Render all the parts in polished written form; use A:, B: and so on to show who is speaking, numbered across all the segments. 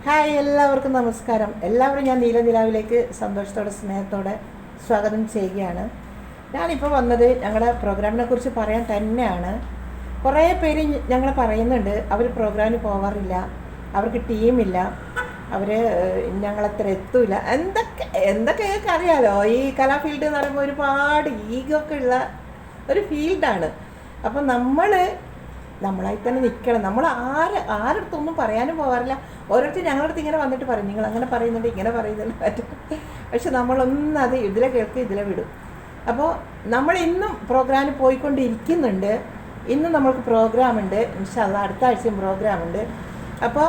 A: Hi, എല്ലാവർക്കും നമസ്കാരം. എല്ലാവരും ഞാൻ നീലനിലാവിലേക്ക് സന്തോഷത്തോടെ സ്നേഹത്തോടെ സ്വാഗതം ചെയ്യുകയാണ്. ഞാനിപ്പോൾ വന്നത് ഞങ്ങളുടെ പ്രോഗ്രാമിനെ കുറിച്ച് പറയാൻ തന്നെയാണ്. കുറേ പേര് ഞങ്ങൾ പറയുന്നുണ്ട് അവർ പ്രോഗ്രാമിന് പോകാറില്ല, അവർക്ക് ടീമില്ല, അവർ ഞങ്ങളത്ര എത്തൂല, എന്തൊക്കെയൊക്കെ അറിയാലോ. ഈ കലാ ഫീൽഡ് എന്ന് പറയുമ്പോൾ ഒരുപാട് ഈഗോ ഒക്കെ ഉള്ള ഒരു ഫീൽഡാണ്. അപ്പം നമ്മളായി തന്നെ നിൽക്കണം. നമ്മൾ ആരടുത്തൊന്നും പറയാനും പോകാറില്ല. ഓരോരുത്തർ ഞങ്ങളുടെ അടുത്ത് ഇങ്ങനെ വന്നിട്ട് പറയും, നിങ്ങൾ അങ്ങനെ പറയുന്നുണ്ട്, ഇങ്ങനെ പറയുന്നുണ്ട്, പറ്റും. പക്ഷെ നമ്മളൊന്നും അത് ഇതിലെ കേൾക്കും, ഇതിലെ വിടും. അപ്പോൾ നമ്മൾ ഇന്നും പ്രോഗ്രാമിന് പോയിക്കൊണ്ടിരിക്കുന്നുണ്ട്. ഇന്നും നമ്മൾക്ക് പ്രോഗ്രാമുണ്ട്. ഇൻഷാ അല്ലാഹ് അടുത്ത ആഴ്ചയും പ്രോഗ്രാമുണ്ട്. അപ്പോൾ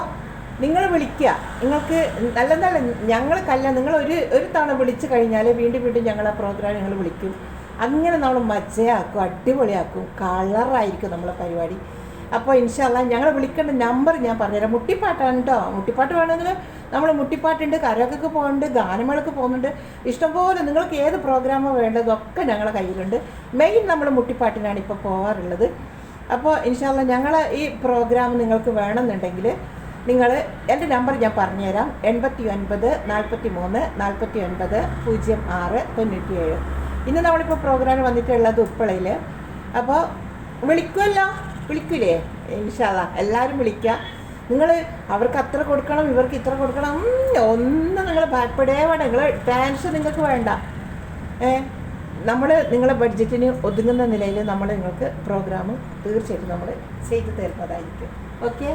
A: നിങ്ങൾ വിളിക്കുക. നിങ്ങൾക്ക് നല്ല ഞങ്ങൾ നിങ്ങൾ ഒരു തവണ വിളിച്ചു കഴിഞ്ഞാൽ വീണ്ടും ഞങ്ങൾ ആ പ്രോഗ്രാം നിങ്ങൾ വിളിക്കും. അങ്ങനെ നമ്മൾ മജ്ജയാക്കും, അടിപൊളിയാക്കും, കളറായിരിക്കും നമ്മളെ പരിപാടി. അപ്പോൾ ഇൻഷാ അല്ലാഹ് ഞങ്ങൾ വിളിക്കേണ്ട നമ്പർ ഞാൻ പറഞ്ഞുതരാം. മുട്ടിപ്പാട്ടാണ് കേട്ടോ. മുട്ടിപ്പാട്ട് വേണമെങ്കിൽ നമ്മൾ മുട്ടിപ്പാട്ടുണ്ട്, കരോക്കൊക്കെ പോകുന്നുണ്ട്, ഗാനമേളക്ക് പോകുന്നുണ്ട്, ഇഷ്ടംപോലെ നിങ്ങൾക്ക് ഏത് പ്രോഗ്രാമോ വേണ്ടതൊക്കെ ഞങ്ങളുടെ കയ്യിലുണ്ട്. മെയിൻ നമ്മൾ മുട്ടിപ്പാട്ടിനാണ് ഇപ്പോൾ പോകാറുള്ളത്. അപ്പോൾ ഇൻഷാ അല്ലാഹ് ഞങ്ങളെ ഈ പ്രോഗ്രാം നിങ്ങൾക്ക് വേണമെന്നുണ്ടെങ്കിൽ നിങ്ങൾ എൻ്റെ നമ്പർ ഞാൻ പറഞ്ഞുതരാം. 89 43 49 06 97. ഇന്ന് നമ്മളിപ്പോൾ പ്രോഗ്രാം വന്നിട്ടുള്ളത് ഉപ്പളയിൽ. അപ്പോൾ വിളിക്കൂലേ? ഇൻഷാ അല്ലാഹ് എല്ലാവരും വിളിക്കുക. നിങ്ങൾ അവർക്ക് അത്ര കൊടുക്കണം, ഇവർക്ക് ഇത്ര കൊടുക്കണം, ഒന്നും നിങ്ങൾ ഭയപ്പെടേ വേണ്ട. നിങ്ങൾ ടെൻഷൻ നിങ്ങൾക്ക് വേണ്ട. നിങ്ങളെ ബഡ്ജറ്റിന് ഒതുങ്ങുന്ന നിലയിൽ നമ്മൾ നിങ്ങൾക്ക് പ്രോഗ്രാം തീർച്ചയായിട്ടും നമ്മൾ ചെയ്തു തരുന്നതായിരിക്കും. ഓക്കെ.